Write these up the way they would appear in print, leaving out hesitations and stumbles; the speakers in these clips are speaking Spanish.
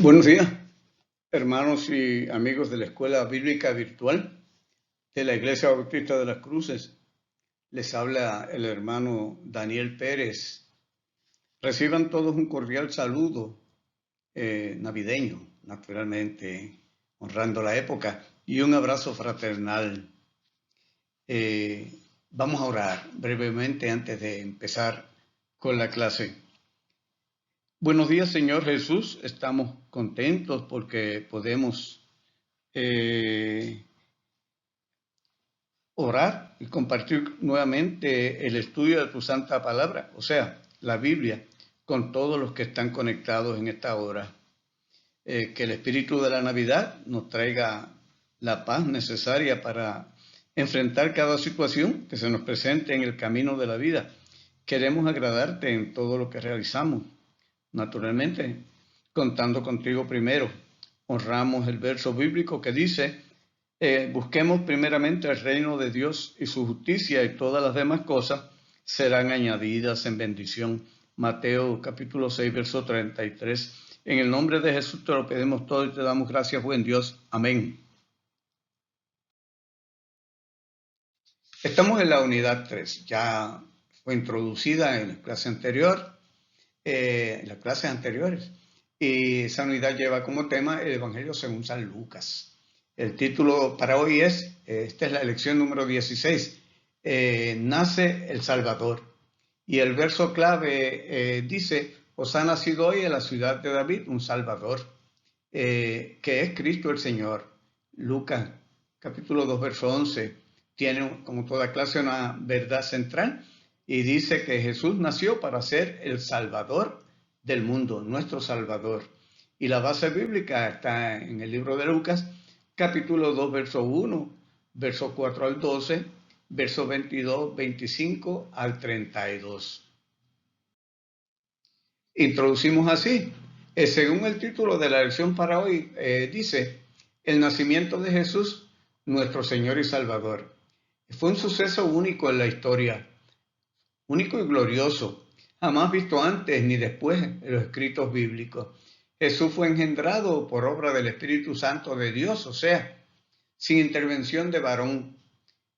Buenos días, hermanos y amigos de la Escuela Bíblica Virtual de la Iglesia Bautista de las Cruces. Les habla el hermano Daniel Pérez. Reciban todos un cordial saludo navideño, naturalmente, honrando la época, y un abrazo fraternal. Vamos a orar brevemente antes de empezar con la clase. Buenos días, Señor Jesús. Estamos contentos porque podemos orar y compartir nuevamente el estudio de tu santa palabra, o sea, la Biblia, con todos los que están conectados en esta hora. Que el espíritu de la Navidad nos traiga la paz necesaria para enfrentar cada situación que se nos presente en el camino de la vida. Queremos agradarte en todo lo que realizamos, naturalmente, contando contigo primero. Honramos el verso bíblico que dice: busquemos primeramente el reino de Dios y su justicia, y todas las demás cosas serán añadidas en bendición. Mateo capítulo 6, verso 33. En el nombre de Jesús te lo pedimos todo y te damos gracias, buen Dios. Amén. Estamos en la unidad 3. Ya fue introducida en la clase anterior, en las clases anteriores. Y esa unidad lleva como tema el Evangelio según San Lucas. El título para hoy es, esta es la lección número 16, nace el Salvador. Y el verso clave dice: os ha nacido hoy en la ciudad de David un Salvador, que es Cristo el Señor. Lucas capítulo 2, verso 11, tiene como toda clase una verdad central y dice que Jesús nació para ser el Salvador del mundo, nuestro Salvador. Y la base bíblica está en el libro de Lucas, capítulo 2, verso 1, verso 4 al 12, verso 22, 25 al 32. Introducimos así. Según el título de la lección para hoy, dice: el nacimiento de Jesús, nuestro Señor y Salvador. Fue un suceso único en la historia, único y glorioso, jamás visto antes ni después en los escritos bíblicos. Jesús fue engendrado por obra del Espíritu Santo de Dios, o sea, sin intervención de varón.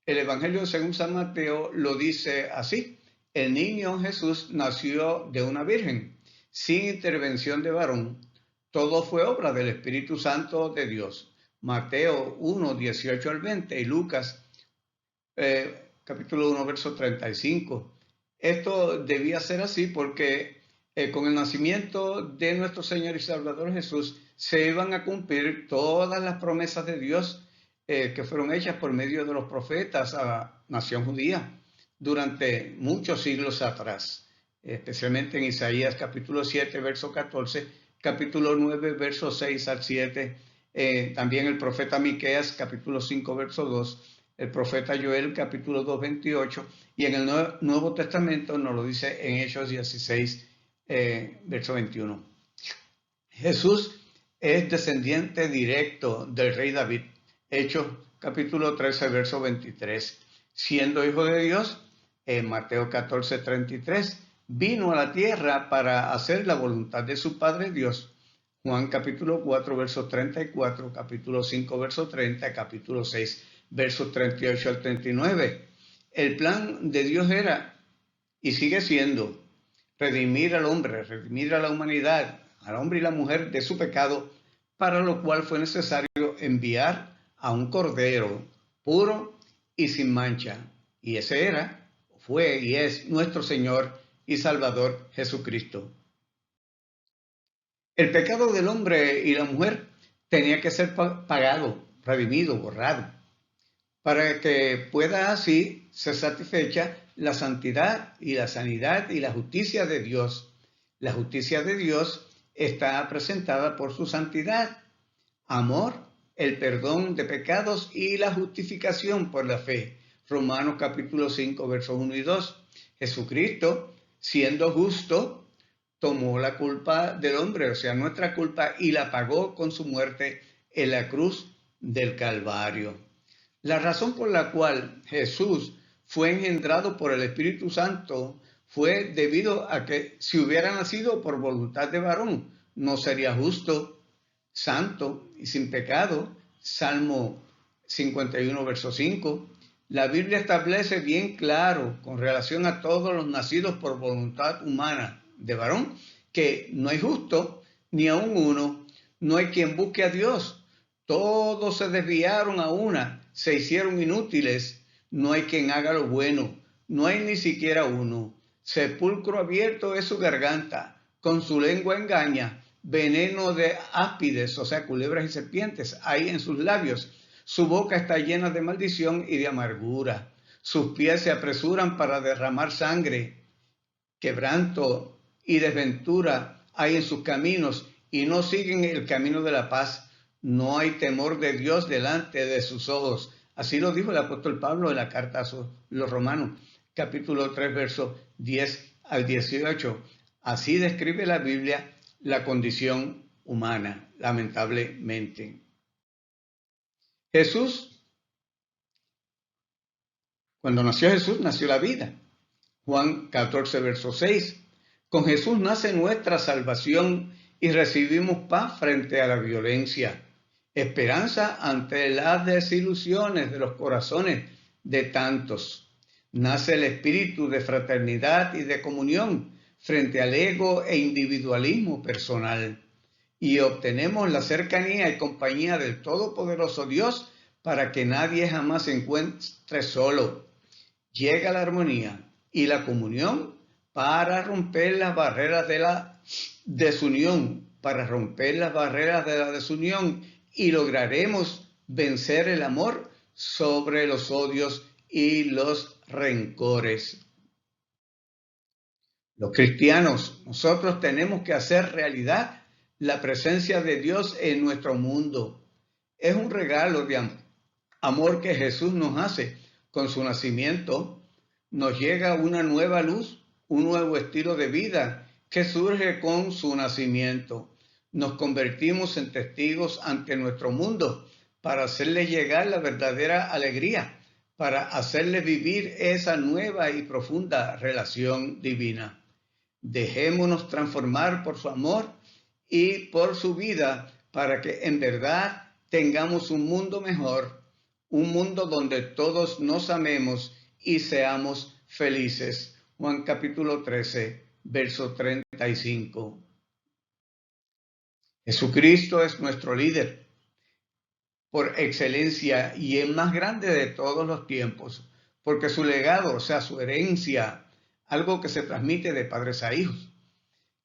El Evangelio según San Mateo lo dice así: el niño Jesús nació de una virgen, sin intervención de varón. Todo fue obra del Espíritu Santo de Dios. Mateo 1, 18 al 20 y Lucas capítulo 1, verso 35. Esto debía ser así porque con el nacimiento de nuestro Señor y Salvador Jesús se iban a cumplir todas las promesas de Dios que fueron hechas por medio de los profetas a la nación judía durante muchos siglos atrás, especialmente en Isaías capítulo 7, verso 14, capítulo 9, verso 6 al 7, también el profeta Miqueas capítulo 5, verso 2, el profeta Joel capítulo 2, 28, y en el Nuevo Testamento nos lo dice en Hechos 16, verso 21. Jesús es descendiente directo del rey David. Hechos capítulo 13, verso 23. Siendo hijo de Dios, en Mateo 14, 33, vino a la tierra para hacer la voluntad de su Padre Dios. Juan capítulo 4, verso 34, capítulo 5, verso 30, capítulo 6, versos 38 al 39. El plan de Dios era y sigue siendo redimir al hombre, redimir a la humanidad, al hombre y la mujer de su pecado, para lo cual fue necesario enviar a un cordero puro y sin mancha. Y ese era, fue y es nuestro Señor y Salvador Jesucristo. El pecado del hombre y la mujer tenía que ser pagado, redimido, borrado, para que pueda así ser satisfecha la santidad y la sanidad y la justicia de Dios. La justicia de Dios está presentada por su santidad, amor, el perdón de pecados y la justificación por la fe. Romanos capítulo 5, versos 1 y 2. Jesucristo, siendo justo, tomó la culpa del hombre, o sea, nuestra culpa, y la pagó con su muerte en la cruz del Calvario. La razón por la cual Jesús fue engendrado por el Espíritu Santo fue debido a que si hubiera nacido por voluntad de varón, no sería justo santo y sin pecado, Salmo 51, verso 5. La Biblia establece bien claro con relación a todos los nacidos por voluntad humana de varón, que no hay justo ni aun uno, no hay quien busque a Dios. Todos se desviaron a una, se hicieron inútiles, no hay quien haga lo bueno, no hay ni siquiera uno. Sepulcro abierto es su garganta, con su lengua engaña, veneno de áspides, o sea, culebras y serpientes, hay en sus labios. Su boca está llena de maldición y de amargura. Sus pies se apresuran para derramar sangre. Quebranto y desventura hay en sus caminos y no siguen el camino de la paz. No hay temor de Dios delante de sus ojos. Así lo dijo el apóstol Pablo en la carta a los Romanos, capítulo 3, versos 10 al 18. Así describe la Biblia la condición humana, lamentablemente. Cuando nació Jesús, nació la vida. Juan 14, verso 6. Con Jesús nace nuestra salvación y recibimos paz frente a la violencia, esperanza ante las desilusiones de los corazones de tantos. Nace el espíritu de fraternidad y de comunión frente al ego e individualismo personal. Y obtenemos la cercanía y compañía del Todopoderoso Dios para que nadie jamás se encuentre solo. Llega la armonía y la comunión para romper las barreras de la desunión, y lograremos vencer el amor sobre los odios y los rencores. Los cristianos, nosotros tenemos que hacer realidad la presencia de Dios en nuestro mundo. Es un regalo de amor que Jesús nos hace. Con su nacimiento nos llega una nueva luz, un nuevo estilo de vida que surge con su nacimiento. Nos convertimos en testigos ante nuestro mundo para hacerle llegar la verdadera alegría, para hacerle vivir esa nueva y profunda relación divina. Dejémonos transformar por su amor y por su vida para que en verdad tengamos un mundo mejor, un mundo donde todos nos amemos y seamos felices. Juan capítulo 13, verso 35. Jesucristo es nuestro líder por excelencia y el más grande de todos los tiempos, porque su legado, o sea, su herencia, algo que se transmite de padres a hijos,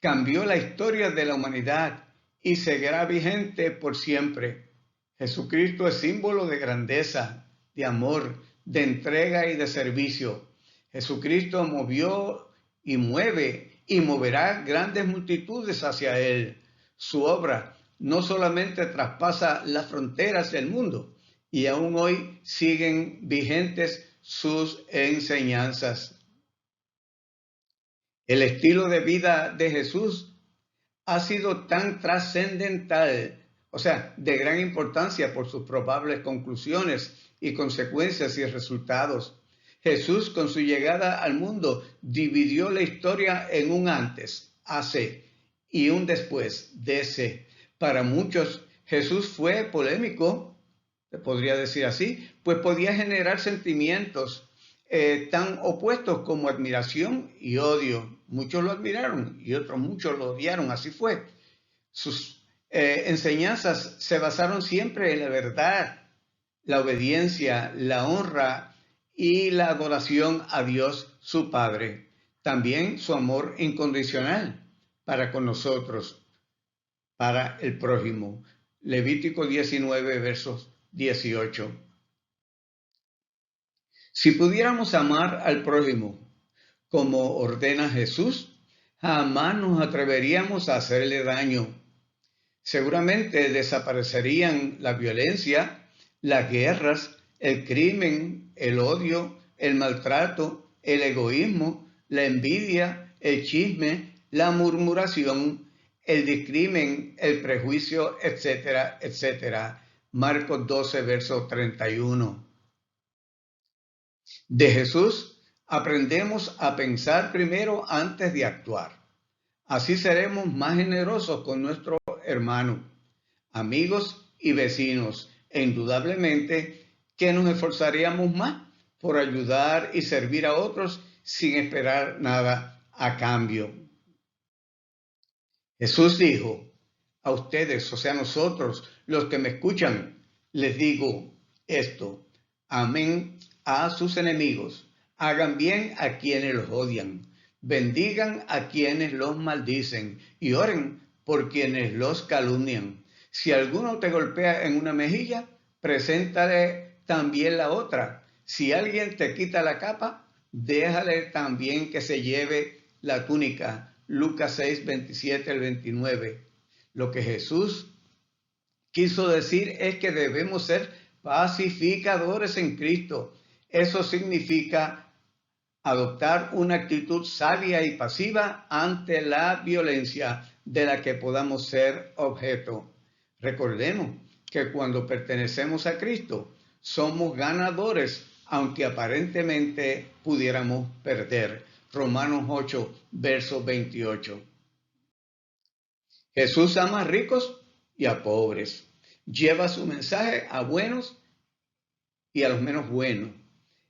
cambió la historia de la humanidad y seguirá vigente por siempre. Jesucristo es símbolo de grandeza, de amor, de entrega y de servicio. Jesucristo movió y mueve y moverá grandes multitudes hacia Él. Su obra no solamente traspasa las fronteras del mundo, y aún hoy siguen vigentes sus enseñanzas. El estilo de vida de Jesús ha sido tan trascendental, o sea, de gran importancia por sus probables conclusiones y consecuencias y resultados. Jesús, con su llegada al mundo, dividió la historia en un antes, AC, y un después, DC. Para muchos, Jesús fue polémico, se podría decir así, pues podía generar sentimientos tan opuestos como admiración y odio. Muchos lo admiraron y otros muchos lo odiaron, así fue. Sus enseñanzas se basaron siempre en la verdad, la obediencia, la honra y la adoración a Dios, su Padre. También su amor incondicional para con nosotros, para el prójimo. Levítico 19, versos 18. Si pudiéramos amar al prójimo como ordena Jesús, jamás nos atreveríamos a hacerle daño. Seguramente desaparecerían la violencia, las guerras, el crimen, el odio, el maltrato, el egoísmo, la envidia, el chisme, la murmuración, el discrimen, el prejuicio, etcétera, etcétera. Marcos 12, verso 31. De Jesús aprendemos a pensar primero antes de actuar. Así seremos más generosos con nuestro hermano. amigos y vecinos, e indudablemente que nos esforzaríamos más por ayudar y servir a otros sin esperar nada a cambio. Jesús dijo, a ustedes, o sea, nosotros, los que me escuchan, les digo esto, amén a sus enemigos, hagan bien a quienes los odian, bendigan a quienes los maldicen y oren por quienes los calumnian. Si alguno te golpea en una mejilla, preséntale también la otra. Si alguien te quita la capa, déjale también que se lleve la túnica. Lucas 6, 27 al 29. Lo que Jesús quiso decir es que debemos ser pacificadores en Cristo. Eso significa adoptar una actitud sabia y pasiva ante la violencia de la que podamos ser objeto. Recordemos que cuando pertenecemos a Cristo, somos ganadores, aunque aparentemente pudiéramos perder. Romanos 8, verso 28. Jesús ama a ricos y a pobres. Lleva su mensaje a buenos y a los menos buenos.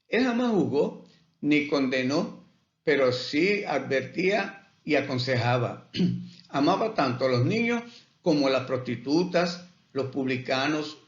Él jamás juzgó ni condenó, pero sí advertía y aconsejaba. Amaba tanto a los niños como a las prostitutas, los publicanos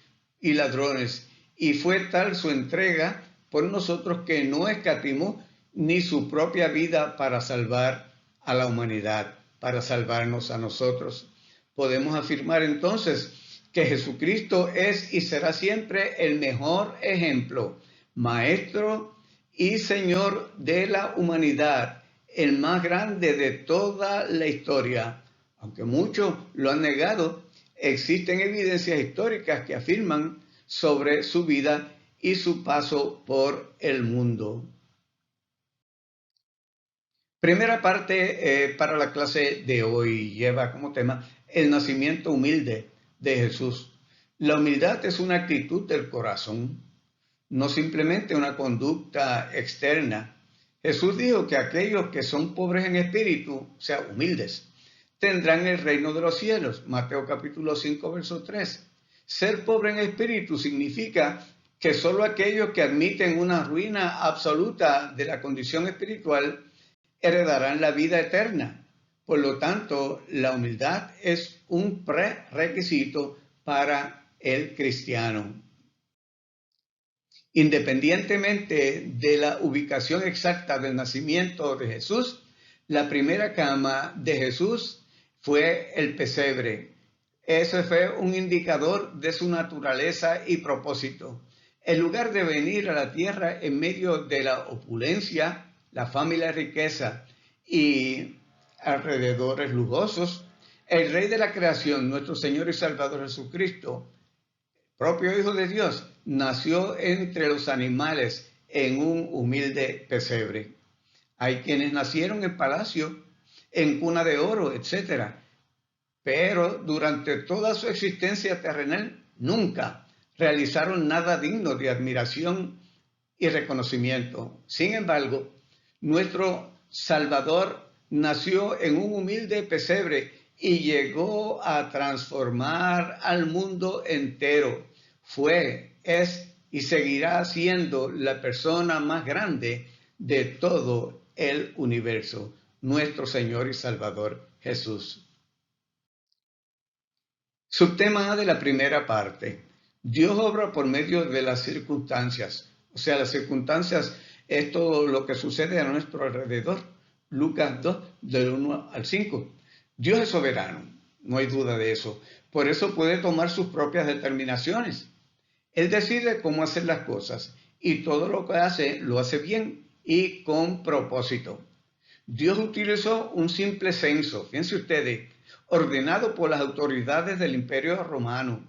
y ladrones. Y fue tal su entrega por nosotros que no escatimó ni su propia vida para salvar a la humanidad, para salvarnos a nosotros. Podemos afirmar entonces que Jesucristo es y será siempre el mejor ejemplo, maestro y Señor de la humanidad, el más grande de toda la historia. Aunque muchos lo han negado, existen evidencias históricas que afirman sobre su vida y su paso por el mundo. Primera parte para la clase de hoy lleva como tema el nacimiento humilde de Jesús. La humildad es una actitud del corazón, no simplemente una conducta externa. Jesús dijo que aquellos que son pobres en espíritu, o sea, humildes, tendrán el reino de los cielos. Mateo capítulo 5, verso 3. Ser pobre en espíritu significa que solo aquellos que admiten una ruina absoluta de la condición espiritual heredarán la vida eterna. Por lo tanto, la humildad es un prerequisito para el cristiano. Independientemente de la ubicación exacta del nacimiento de Jesús, la primera cama de Jesús fue el pesebre. Ese fue un indicador de su naturaleza y propósito. En lugar de venir a la tierra en medio de la opulencia, la fama y la riqueza y alrededores lujosos, el Rey de la creación, nuestro Señor y Salvador Jesucristo, propio Hijo de Dios, nació entre los animales en un humilde pesebre. Hay quienes nacieron en palacio, en cuna de oro, etc. Pero durante toda su existencia terrenal nunca realizaron nada digno de admiración y reconocimiento. Sin embargo, nuestro Salvador nació en un humilde pesebre y llegó a transformar al mundo entero. Fue, es y seguirá siendo la persona más grande de todo el universo, nuestro Señor y Salvador Jesús. Subtema de la primera parte. Dios obra por medio de las circunstancias. O sea, las circunstancias es todo lo que sucede a nuestro alrededor. Lucas 2, del 1 al 5. Dios es soberano, no hay duda de eso. Por eso puede tomar sus propias determinaciones. Él decide cómo hacer las cosas y todo lo que hace, lo hace bien y con propósito. Dios utilizó un simple censo, fíjense ustedes, ordenado por las autoridades del Imperio Romano,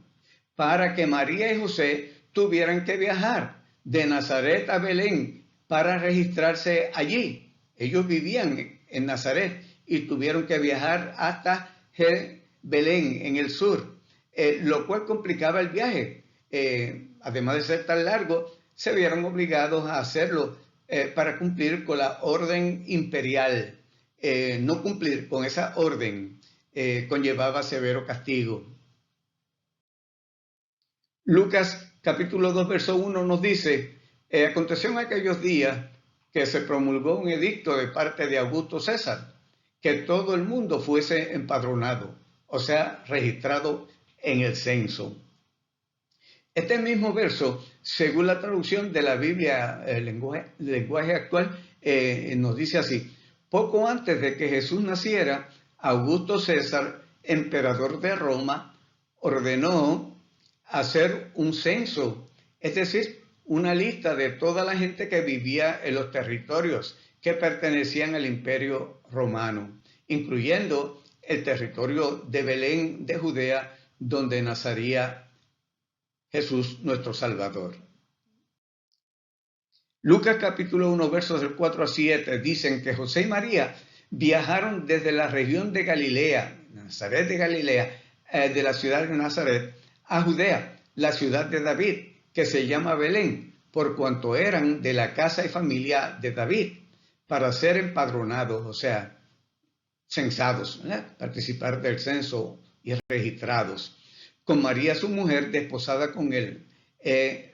para que María y José tuvieran que viajar de Nazaret a Belén para registrarse allí. Ellos vivían en Nazaret y tuvieron que viajar hasta Belén, en el sur, lo cual complicaba el viaje. Además de ser tan largo, se vieron obligados a hacerlo para cumplir con la orden imperial. No cumplir con esa orden conllevaba severo castigo. Lucas capítulo 2, verso 1 nos dice, aconteció en aquellos días que se promulgó un edicto de parte de Augusto César, que todo el mundo fuese empadronado, o sea, registrado en el censo. Este mismo verso, según la traducción de la Biblia, el lenguaje actual, nos dice así: poco antes de que Jesús naciera, Augusto César, emperador de Roma, ordenó hacer un censo, es decir, una lista de toda la gente que vivía en los territorios que pertenecían al Imperio Romano, incluyendo el territorio de Belén de Judea, donde nacería Jesús nuestro Salvador. Lucas capítulo 1 versos del 4 a 7 dicen que José y María viajaron desde la región de Galilea, Nazaret de Galilea, de la ciudad de Nazaret, a Judea, la ciudad de David, que se llama Belén, por cuanto eran de la casa y familia de David, para ser empadronados, o sea, censados, participar del censo y registrados, con María su mujer desposada con él,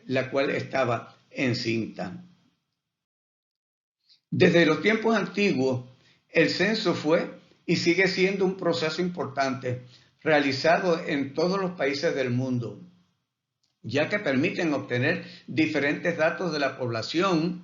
la cual estaba encinta. Desde los tiempos antiguos, el censo fue y sigue siendo un proceso importante realizado en todos los países del mundo, ya que permiten obtener diferentes datos de la población.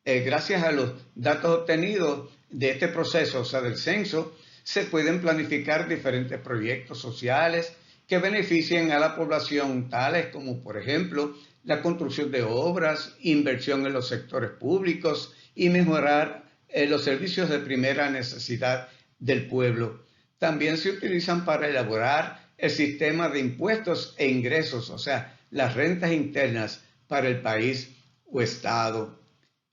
Gracias a los datos obtenidos de este proceso, o sea, del censo, se pueden planificar diferentes proyectos sociales que beneficien a la población, tales como, por ejemplo, la construcción de obras, inversión en los sectores públicos y mejorar los servicios de primera necesidad del pueblo. También se utilizan para elaborar el sistema de impuestos e ingresos, o sea, las rentas internas para el país o estado.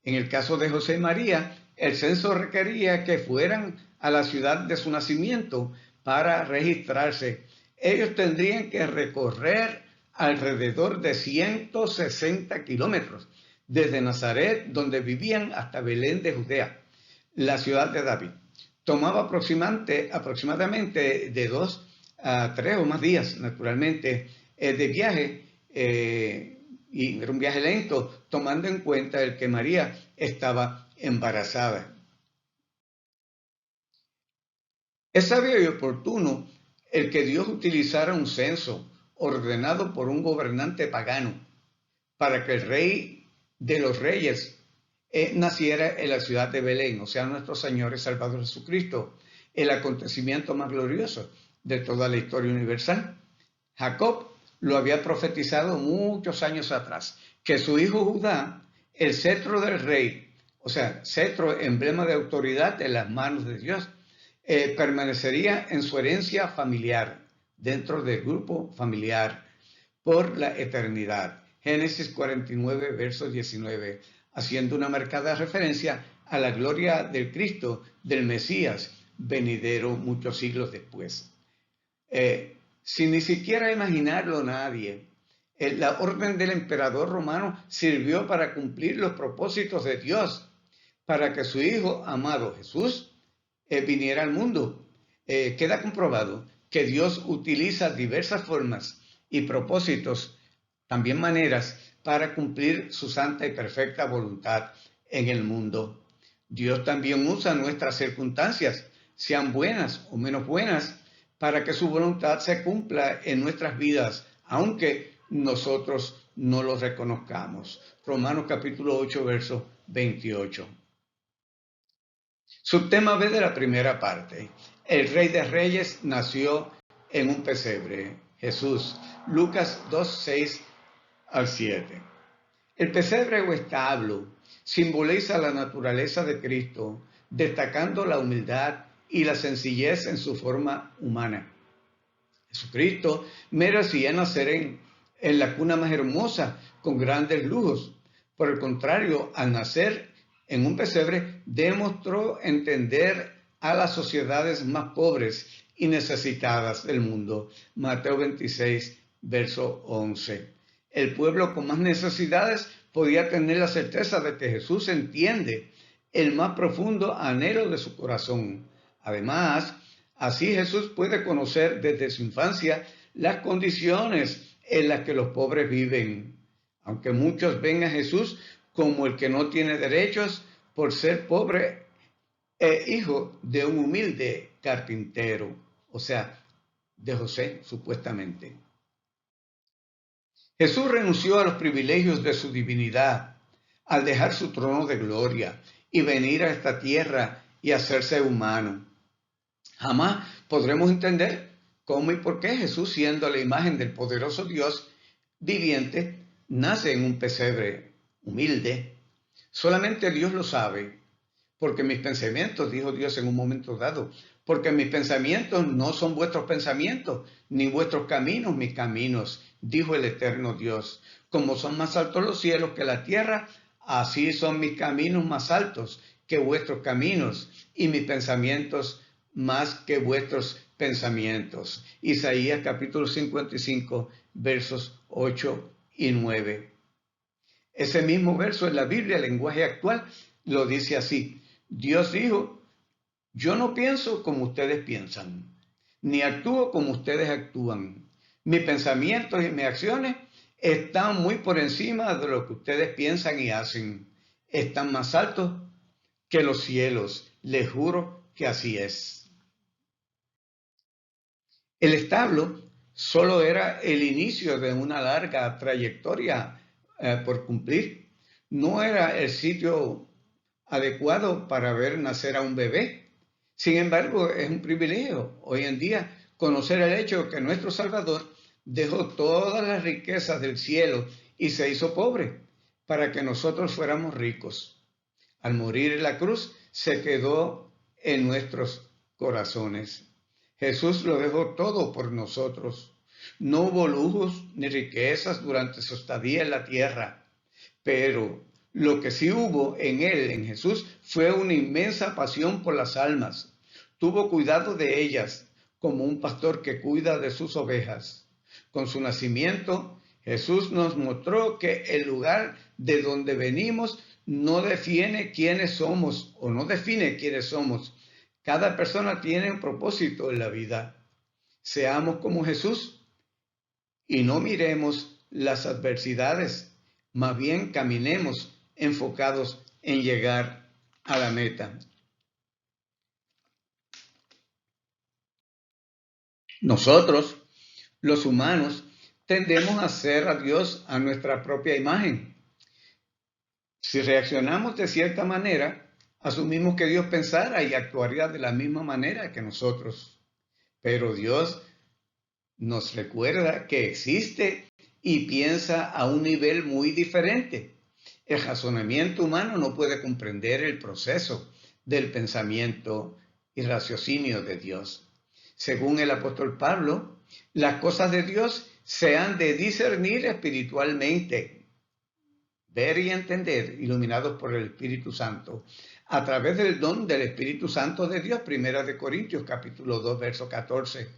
En el caso de José y María, el censo requería que fueran a la ciudad de su nacimiento para registrarse. Ellos tendrían que recorrer alrededor de 160 kilómetros desde Nazaret, donde vivían, hasta Belén de Judea, la ciudad de David. Tomaba aproximadamente de 2 a 3 o más días, naturalmente, de viaje, y era un viaje lento, tomando en cuenta el que María estaba embarazada. Es sabio y oportuno el que Dios utilizara un censo ordenado por un gobernante pagano para que el rey de los reyes naciera en la ciudad de Belén, o sea, nuestro Señor y Salvador Jesucristo, el acontecimiento más glorioso de toda la historia universal. Jacob lo había profetizado muchos años atrás, que su hijo Judá, el cetro del rey, o sea, cetro, emblema de autoridad en las manos de Dios, permanecería en su herencia familiar, dentro del grupo familiar, por la eternidad. Génesis 49, verso 19, haciendo una marcada referencia a la gloria del Cristo, del Mesías, venidero muchos siglos después. Sin ni siquiera imaginarlo nadie, la orden del emperador romano sirvió para cumplir los propósitos de Dios, para que su Hijo amado Jesús viniera al mundo. Queda comprobado que Dios utiliza diversas formas y propósitos, también maneras, para cumplir su santa y perfecta voluntad en el mundo. Dios también usa nuestras circunstancias, sean buenas o menos buenas, para que su voluntad se cumpla en nuestras vidas, aunque nosotros no lo reconozcamos. Romanos capítulo 8, verso 28. Subtema B de la primera parte. El Rey de Reyes nació en un pesebre. Jesús. Lucas 2, 6 al 7. El pesebre o establo simboliza la naturaleza de Cristo, destacando la humildad y la sencillez en su forma humana. Jesucristo merecía nacer en la cuna más hermosa, con grandes lujos. Por el contrario, al nacer en un pesebre, demostró entender a las sociedades más pobres y necesitadas del mundo. Mateo 26, verso 11. El pueblo con más necesidades podía tener la certeza de que Jesús entiende el más profundo anhelo de su corazón. Además, así Jesús puede conocer desde su infancia las condiciones en la que los pobres viven, aunque muchos ven a Jesús como el que no tiene derechos por ser pobre e hijo de un humilde carpintero, o sea, de José, supuestamente. Jesús renunció a los privilegios de su divinidad al dejar su trono de gloria y venir a esta tierra y hacerse humano. Jamás podremos entender cómo y por qué Jesús, siendo la imagen del poderoso Dios viviente, nace en un pesebre humilde. Solamente Dios lo sabe, porque mis pensamientos, dijo Dios en un momento dado, porque mis pensamientos no son vuestros pensamientos, ni vuestros caminos mis caminos, dijo el eterno Dios. Como son más altos los cielos que la tierra, así son mis caminos más altos que vuestros caminos, y mis pensamientos más que vuestros pensamientos. Isaías capítulo 55, versos 8 y 9. Ese mismo verso en la Biblia, el lenguaje actual, lo dice así. Dios dijo, yo no pienso como ustedes piensan, ni actúo como ustedes actúan. Mis pensamientos y mis acciones están muy por encima de lo que ustedes piensan y hacen. Están más altos que los cielos. Les juro que así es. El establo solo era el inicio de una larga trayectoria por cumplir. No era el sitio adecuado para ver nacer a un bebé. Sin embargo, es un privilegio hoy en día conocer el hecho de que nuestro Salvador dejó todas las riquezas del cielo y se hizo pobre para que nosotros fuéramos ricos. Al morir en la cruz, se quedó en nuestros corazones. Jesús lo dejó todo por nosotros. No hubo lujos ni riquezas durante su estadía en la tierra, pero lo que sí hubo en él, en Jesús, fue una inmensa pasión por las almas. Tuvo cuidado de ellas, como un pastor que cuida de sus ovejas. Con su nacimiento, Jesús nos mostró que el lugar de donde venimos no define quiénes somos o no define quiénes somos. Cada persona tiene un propósito en la vida. Seamos como Jesús y no miremos las adversidades, más bien caminemos enfocados en llegar a la meta. Nosotros, los humanos, tendemos a hacer a Dios a nuestra propia imagen. Si reaccionamos de cierta manera, asumimos que Dios pensara y actuaría de la misma manera que nosotros. Pero Dios nos recuerda que existe y piensa a un nivel muy diferente. El razonamiento humano no puede comprender el proceso del pensamiento y raciocinio de Dios. Según el apóstol Pablo, las cosas de Dios se han de discernir espiritualmente, ver y entender, iluminados por el Espíritu Santo, a través del don del Espíritu Santo de Dios, 1 Corintios capítulo 2, verso 14.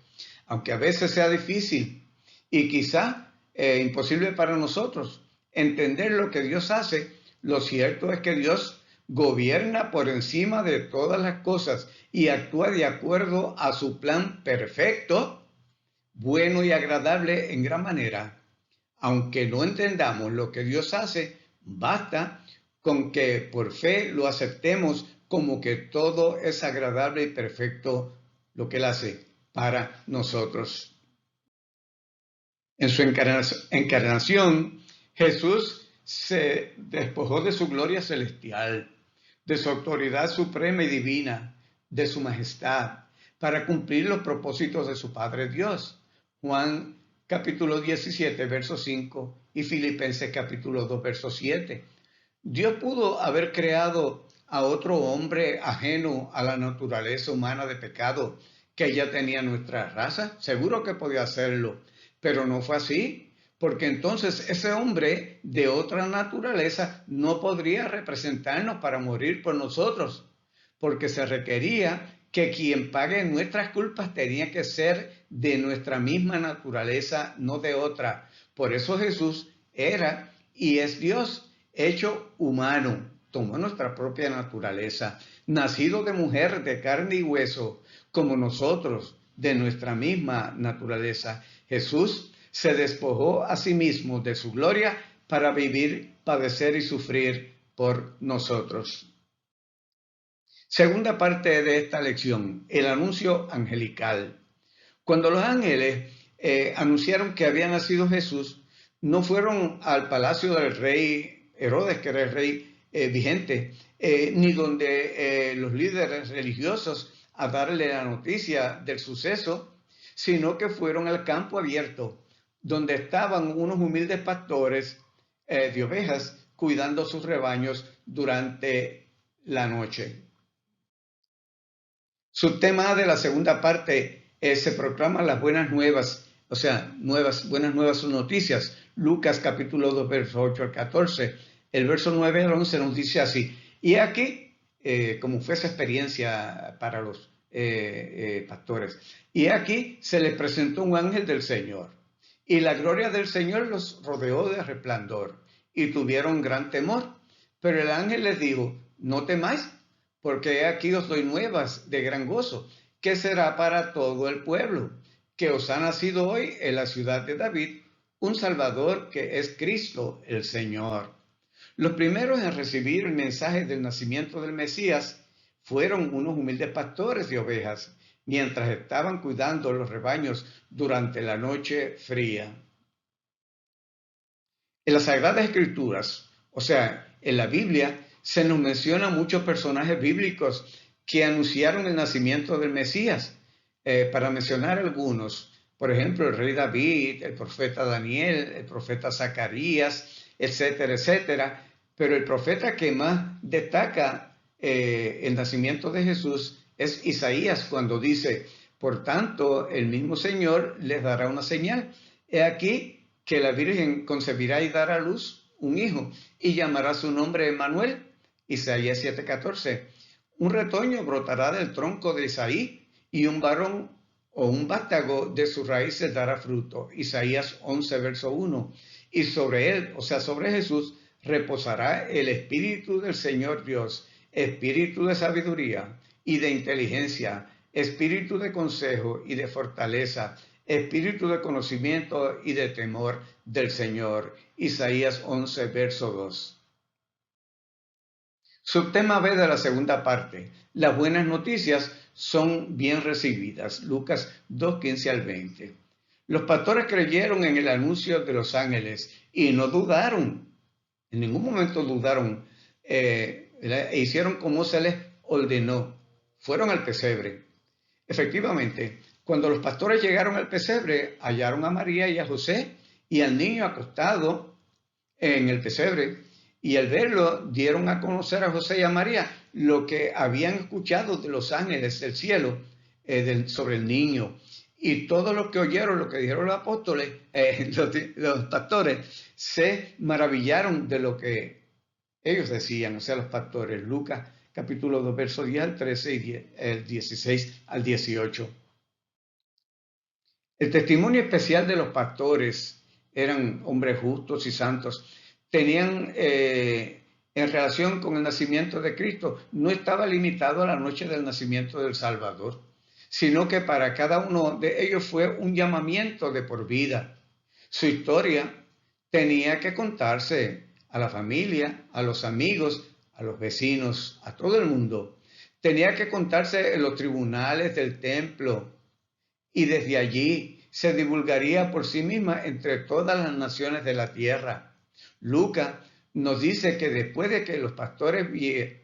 Aunque a veces sea difícil y quizá imposible para nosotros entender lo que Dios hace, lo cierto es que Dios gobierna por encima de todas las cosas y actúa de acuerdo a su plan perfecto, bueno y agradable en gran manera. Aunque no entendamos lo que Dios hace, basta con que por fe lo aceptemos como que todo es agradable y perfecto lo que Él hace para nosotros. En su encarnación, Jesús se despojó de su gloria celestial, de su autoridad suprema y divina, de su majestad, para cumplir los propósitos de su Padre Dios. Juan capítulo 17, verso 5 y Filipenses capítulo 2, verso 7. Dios pudo haber creado a otro hombre ajeno a la naturaleza humana de pecado que ya tenía nuestra raza. Seguro que podía hacerlo, pero no fue así, porque entonces ese hombre de otra naturaleza no podría representarnos para morir por nosotros, porque se requería que quien pague nuestras culpas tenía que ser de nuestra misma naturaleza, no de otra. Por eso Jesús era y es Dios, hecho humano, tomó nuestra propia naturaleza, nacido de mujer de carne y hueso, como nosotros, de nuestra misma naturaleza. Jesús se despojó a sí mismo de su gloria para vivir, padecer y sufrir por nosotros. Segunda parte de esta lección, el anuncio angelical. Cuando los ángeles anunciaron que había nacido Jesús, no fueron al palacio del rey Herodes, que era el rey vigente, ni donde los líderes religiosos a darle la noticia del suceso, sino que fueron al campo abierto, donde estaban unos humildes pastores de ovejas cuidando sus rebaños durante la noche. Subtema de la segunda parte se proclaman las buenas nuevas, o sea, buenas nuevas son noticias. Lucas capítulo 2, verso 8 al 14. El verso 9 al 11 nos dice así: y aquí, como fue esa experiencia para los pastores, y aquí se les presentó un ángel del Señor, y la gloria del Señor los rodeó de resplandor, y tuvieron gran temor. Pero el ángel les dijo: no temáis, porque aquí os doy nuevas de gran gozo, que será para todo el pueblo, que os ha nacido hoy en la ciudad de David un Salvador, que es Cristo el Señor. Los primeros en recibir el mensaje del nacimiento del Mesías fueron unos humildes pastores de ovejas, mientras estaban cuidando los rebaños durante la noche fría. En las Sagradas Escrituras, o sea, en la Biblia, se nos menciona muchos personajes bíblicos que anunciaron el nacimiento del Mesías. Para mencionar algunos, por ejemplo, el rey David, el profeta Daniel, el profeta Zacarías, etcétera, etcétera. Pero el profeta que más destaca el nacimiento de Jesús es Isaías, cuando dice: por tanto, el mismo Señor les dará una señal. He aquí que la Virgen concebirá y dará a luz un hijo, y llamará su nombre Emmanuel. Isaías 7:14. Un retoño brotará del tronco de Isaí, y un varón o un vástago de sus raíces dará fruto. Isaías 11, verso 1. Y sobre él, o sea, sobre Jesús, reposará el Espíritu del Señor Dios, Espíritu de sabiduría y de inteligencia, Espíritu de consejo y de fortaleza, Espíritu de conocimiento y de temor del Señor. Isaías 11, verso 2. Subtema B de la segunda parte. Las buenas noticias son bien recibidas. Lucas 2, 15 al 20. Los pastores creyeron en el anuncio de los ángeles y no dudaron. En ningún momento dudaron. E hicieron como se les ordenó. Fueron al pesebre. Efectivamente, cuando los pastores llegaron al pesebre, hallaron a María y a José y al niño acostado en el pesebre. Y al verlo, dieron a conocer a José y a María lo que habían escuchado de los ángeles del cielo sobre el niño. Y todos los que oyeron lo que dijeron los apóstoles, los pastores, se maravillaron de lo que ellos decían, o sea, los pastores. Lucas capítulo 2, versos 10 al 13 y el 16 al 18. El testimonio especial de los pastores, eran hombres justos y santos, tenían en relación con el nacimiento de Cristo, no estaba limitado a la noche del nacimiento del Salvador, sino que para cada uno de ellos fue un llamamiento de por vida. Su historia tenía que contarse a la familia, a los amigos, a los vecinos, a todo el mundo. Tenía que contarse en los tribunales del templo, y desde allí se divulgaría por sí misma entre todas las naciones de la tierra. Lucas nos dice que después de que los pastores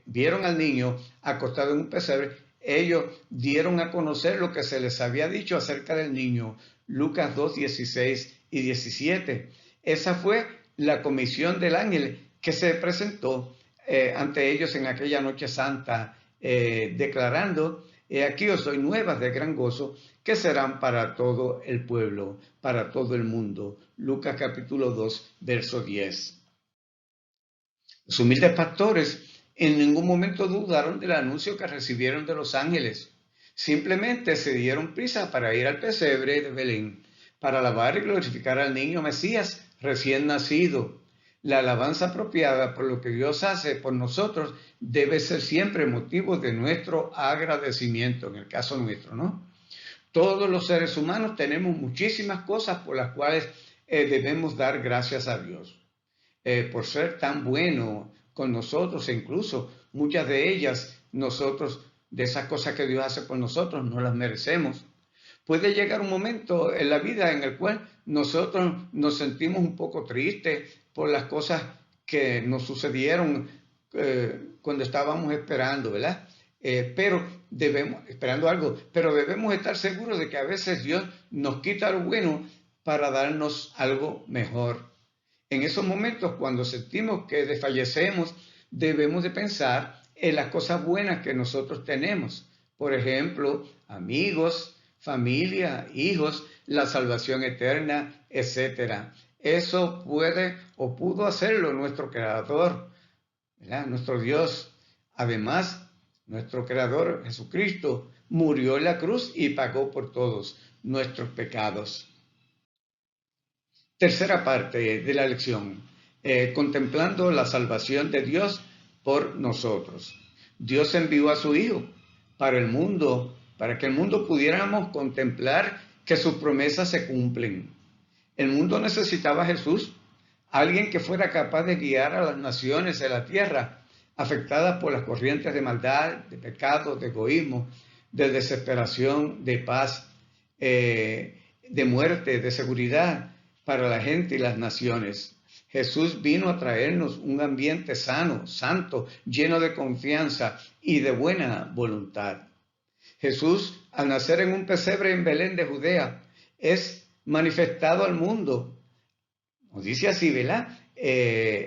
vieron al niño acostado en un pesebre, ellos dieron a conocer lo que se les había dicho acerca del niño. Lucas 2, 16 y 17. Esa fue la comisión del ángel que se presentó ante ellos en aquella noche santa, declarando: he aquí os doy nuevas de gran gozo, que serán para todo el pueblo, para todo el mundo. Lucas capítulo 2, verso 10. Los humildes pastores en ningún momento dudaron del anuncio que recibieron de los ángeles. Simplemente se dieron prisa para ir al pesebre de Belén, para alabar y glorificar al niño Mesías recién nacido. La alabanza apropiada por lo que Dios hace por nosotros debe ser siempre motivo de nuestro agradecimiento, en el caso nuestro, ¿no? Todos los seres humanos tenemos muchísimas cosas por las cuales debemos dar gracias a Dios. Por ser tan bueno con nosotros, e incluso muchas de ellas, de esas cosas que Dios hace por nosotros, no las merecemos. Puede llegar un momento en la vida en el cual nosotros nos sentimos un poco tristes por las cosas que nos sucedieron cuando estábamos esperando, ¿verdad? Esperando algo, pero debemos estar seguros de que a veces Dios nos quita lo bueno para darnos algo mejor. En esos momentos, cuando sentimos que desfallecemos, debemos de pensar en las cosas buenas que nosotros tenemos. Por ejemplo, amigos, familia, hijos, la salvación eterna, etc. Eso puede o pudo hacerlo nuestro Creador, ¿verdad? Nuestro Dios. Además, nuestro Creador, Jesucristo, murió en la cruz y pagó por todos nuestros pecados. Tercera parte de la lección, contemplando la salvación de Dios por nosotros. Dios envió a su Hijo para el mundo, para que el mundo pudiéramos contemplar que sus promesas se cumplen. El mundo necesitaba a Jesús, alguien que fuera capaz de guiar a las naciones de la tierra, afectadas por las corrientes de maldad, de pecado, de egoísmo, de desesperación, de paz, de muerte, de seguridad para la gente y las naciones. Jesús vino a traernos un ambiente sano, santo, lleno de confianza y de buena voluntad. Jesús, al nacer en un pesebre en Belén de Judea, es manifestado al mundo. Nos dice así, ¿verdad?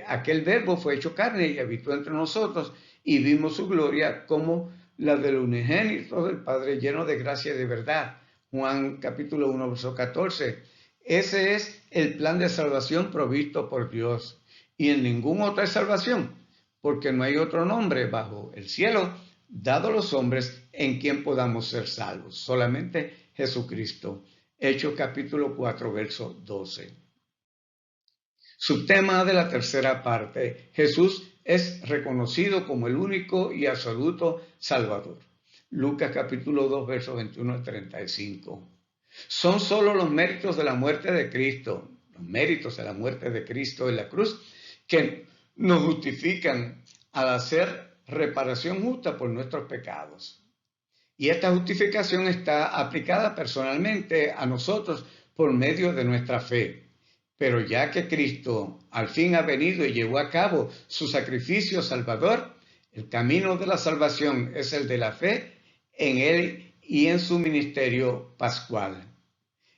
Aquel verbo fue hecho carne y habitó entre nosotros y vimos su gloria como la del unigénito del Padre, lleno de gracia y de verdad. Juan capítulo 1, verso 14. Ese es el plan de salvación provisto por Dios. Y en ninguna otra salvación, porque no hay otro nombre bajo el cielo dado a los hombres en quien podamos ser salvos. Solamente Jesucristo. Hechos capítulo 4, verso 12. Subtema de la tercera parte. Jesús es reconocido como el único y absoluto Salvador. Lucas capítulo 2, versos 21 al 35. Son solo los méritos de la muerte de Cristo, los méritos de la muerte de Cristo en la cruz, que nos justifican al hacer reparación justa por nuestros pecados. Y esta justificación está aplicada personalmente a nosotros por medio de nuestra fe. Pero ya que Cristo al fin ha venido y llevó a cabo su sacrificio salvador, el camino de la salvación es el de la fe en Él y en su ministerio pascual.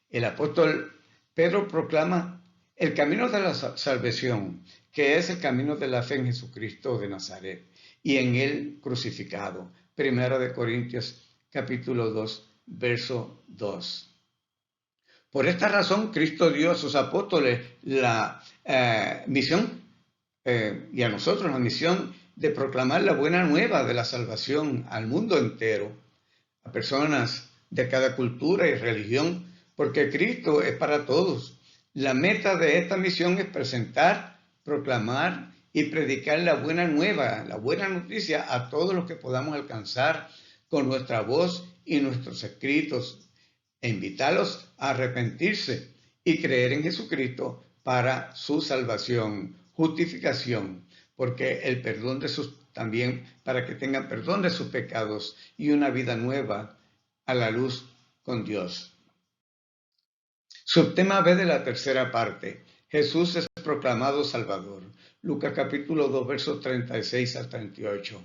El apóstol Pedro proclama el camino de la salvación, que es el camino de la fe en Jesucristo de Nazaret y en Él crucificado. Primera de Corintios capítulo 2, verso 2. Por esta razón, Cristo dio a sus apóstoles la misión y a nosotros la misión de proclamar la buena nueva de la salvación al mundo entero, a personas de cada cultura y religión, porque Cristo es para todos. La meta de esta misión es presentar, proclamar y predicar la buena nueva, la buena noticia a todos los que podamos alcanzar con nuestra voz y nuestros escritos, e invitarlos a arrepentirse y creer en Jesucristo para su salvación, justificación, porque el perdón de también para que tengan perdón de sus pecados y una vida nueva a la luz con Dios. Subtema B de la tercera parte. Jesús es proclamado Salvador. Lucas capítulo 2, versos 36 al 38.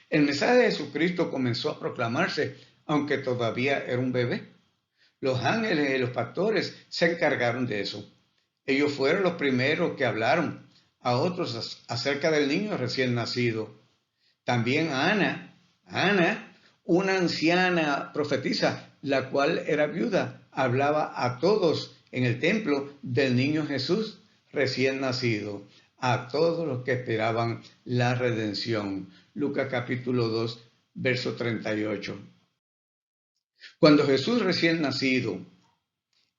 El mensaje de Jesucristo comenzó a proclamarse, aunque todavía era un bebé. Los ángeles y los pastores se encargaron de eso. Ellos fueron los primeros que hablaron a otros acerca del niño recién nacido. También Ana, una anciana profetisa, la cual era viuda, hablaba a todos en el templo del niño Jesús recién nacido, a todos los que esperaban la redención. Lucas capítulo 2, verso 38. Cuando Jesús recién nacido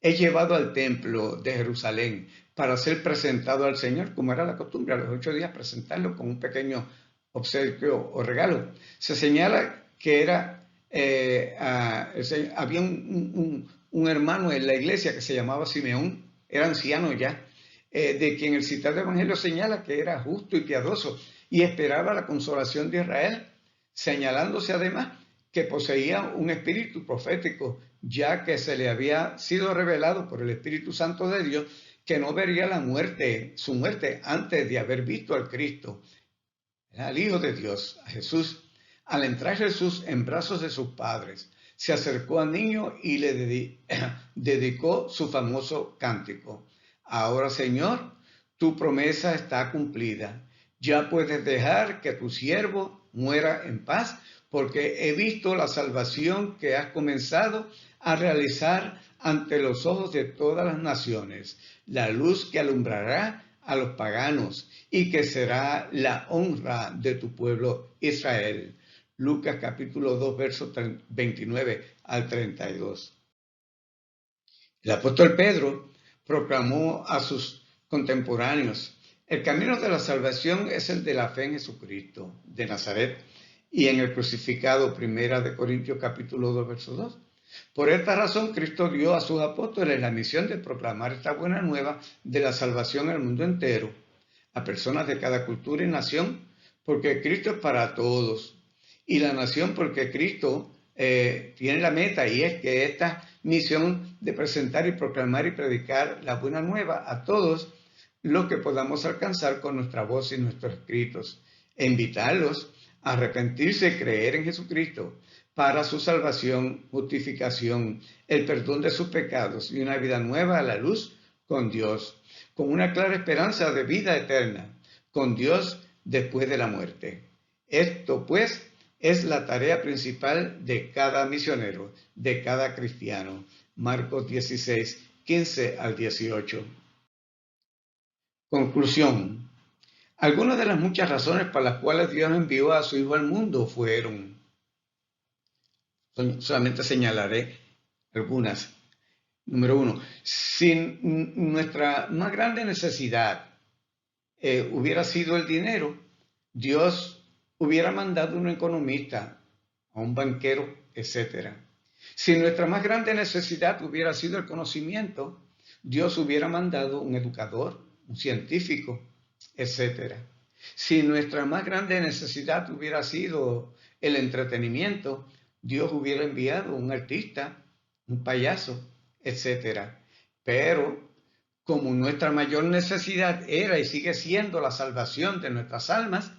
es llevado al templo de Jerusalén para ser presentado al Señor, como era la costumbre, a los 8 días presentarlo con un pequeño obsequio o regalo, se señala que era había un hermano en la iglesia que se llamaba Simeón, era anciano ya, de quien el citado evangelio señala que era justo y piadoso y esperaba la consolación de Israel, señalándose además que poseía un espíritu profético, ya que se le había sido revelado por el Espíritu Santo de Dios que no vería su muerte antes de haber visto al Cristo, al Hijo de Dios, a Jesús. Al entrar Jesús en brazos de sus padres, se acercó al niño y le dedicó su famoso cántico. Ahora, Señor, tu promesa está cumplida. Ya puedes dejar que tu siervo muera en paz, porque he visto la salvación que has comenzado a realizar ante los ojos de todas las naciones, la luz que alumbrará a los paganos y que será la honra de tu pueblo Israel. Lucas capítulo 2, versos 29 al 32. El apóstol Pedro proclamó a sus contemporáneos: el camino de la salvación es el de la fe en Jesucristo de Nazaret y en el crucificado. Primera de Corintios capítulo 2, verso 2. Por esta razón Cristo dio a sus apóstoles la misión de proclamar esta buena nueva de la salvación al mundo entero, a personas de cada cultura y nación, porque Cristo es para todos. Y la nación porque Cristo tiene la meta, y es que esta misión de presentar y proclamar y predicar la buena nueva a todos los que podamos alcanzar con nuestra voz y nuestros escritos, e invitarlos a arrepentirse y creer en Jesucristo para su salvación, justificación, el perdón de sus pecados y una vida nueva a la luz con Dios, con una clara esperanza de vida eterna con Dios después de la muerte. Esto, pues, es la tarea principal de cada misionero, de cada cristiano. Marcos 16, 15 al 18. Conclusión. Algunas de las muchas razones por las cuales Dios envió a su Hijo al mundo fueron, solamente señalaré algunas. Número 1, si nuestra más grande necesidad hubiera sido el dinero, Dios hubiera mandado a un economista, a un banquero, etc. Si nuestra más grande necesidad hubiera sido el conocimiento, Dios hubiera mandado un educador, un científico, etc. Si nuestra más grande necesidad hubiera sido el entretenimiento, Dios hubiera enviado un artista, un payaso, etc. Pero como nuestra mayor necesidad era y sigue siendo la salvación de nuestras almas,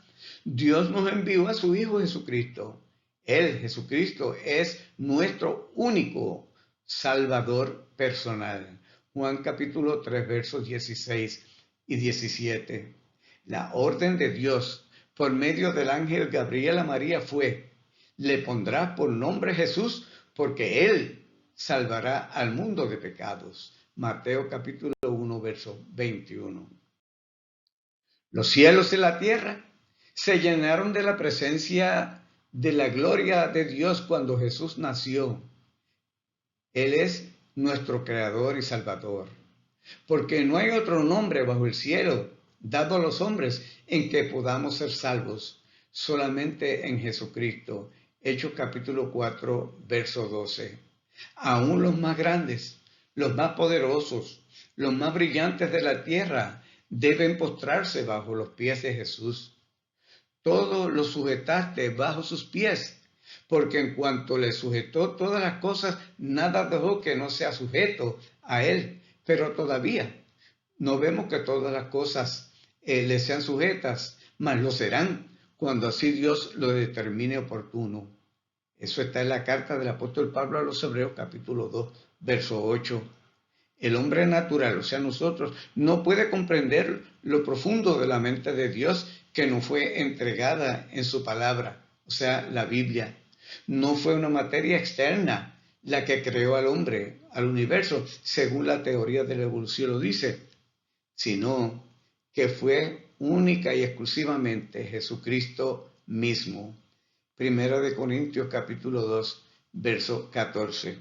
Dios nos envió a su Hijo Jesucristo. Él, Jesucristo, es nuestro único Salvador personal. Juan capítulo 3, versos 16 y 17. La orden de Dios por medio del ángel Gabriel a María fue: le pondrás por nombre Jesús, porque Él salvará al mundo de pecados. Mateo capítulo 1, verso 21. Los cielos y la tierra se llenaron de la presencia de la gloria de Dios cuando Jesús nació. Él es nuestro Creador y Salvador, porque no hay otro nombre bajo el cielo dado a los hombres en que podamos ser salvos, solamente en Jesucristo. Hechos capítulo 4, verso 12. Aún los más grandes, los más poderosos, los más brillantes de la tierra deben postrarse bajo los pies de Jesús. Todo lo sujetaste bajo sus pies, porque en cuanto le sujetó todas las cosas, nada dejó que no sea sujeto a él. Pero todavía no vemos que todas las cosas le sean sujetas, mas lo serán cuando así Dios lo determine oportuno. Eso está en la carta del apóstol Pablo a los Hebreos capítulo 2, verso 8. El hombre natural, o sea nosotros, no puede comprender lo profundo de la mente de Dios que nos fue entregada en su palabra, o sea, la Biblia. No fue una materia externa la que creó al hombre, al universo, según la teoría de la evolución lo dice, sino que fue única y exclusivamente Jesucristo mismo. Primera de Corintios capítulo 2, verso 14.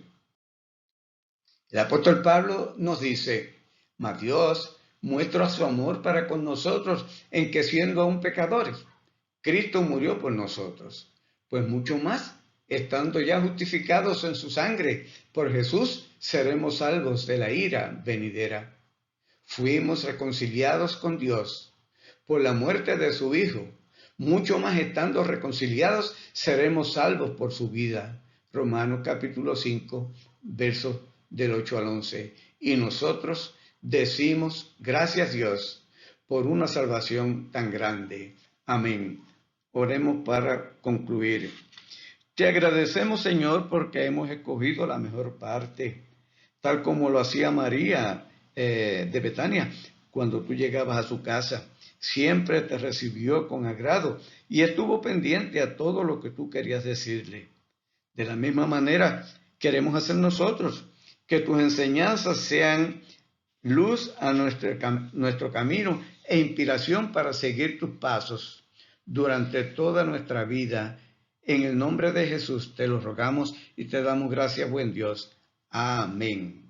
El apóstol Pablo nos dice: mas Dios muestra su amor para con nosotros en que siendo aún pecadores, Cristo murió por nosotros. Pues mucho más, estando ya justificados en su sangre, por Jesús seremos salvos de la ira venidera. Fuimos reconciliados con Dios por la muerte de su Hijo. Mucho más estando reconciliados, seremos salvos por su vida. Romanos capítulo 5, versos del 8 al 11. Y nosotros decimos, gracias Dios, por una salvación tan grande. Amén. Oremos para concluir. Te agradecemos, Señor, porque hemos escogido la mejor parte, tal como lo hacía María de Betania cuando tú llegabas a su casa. Siempre te recibió con agrado y estuvo pendiente a todo lo que tú querías decirle. De la misma manera, queremos hacer nosotros, que tus enseñanzas sean luz a nuestro camino e inspiración para seguir tus pasos durante toda nuestra vida. En el nombre de Jesús te lo rogamos y te damos gracias, buen Dios. Amén.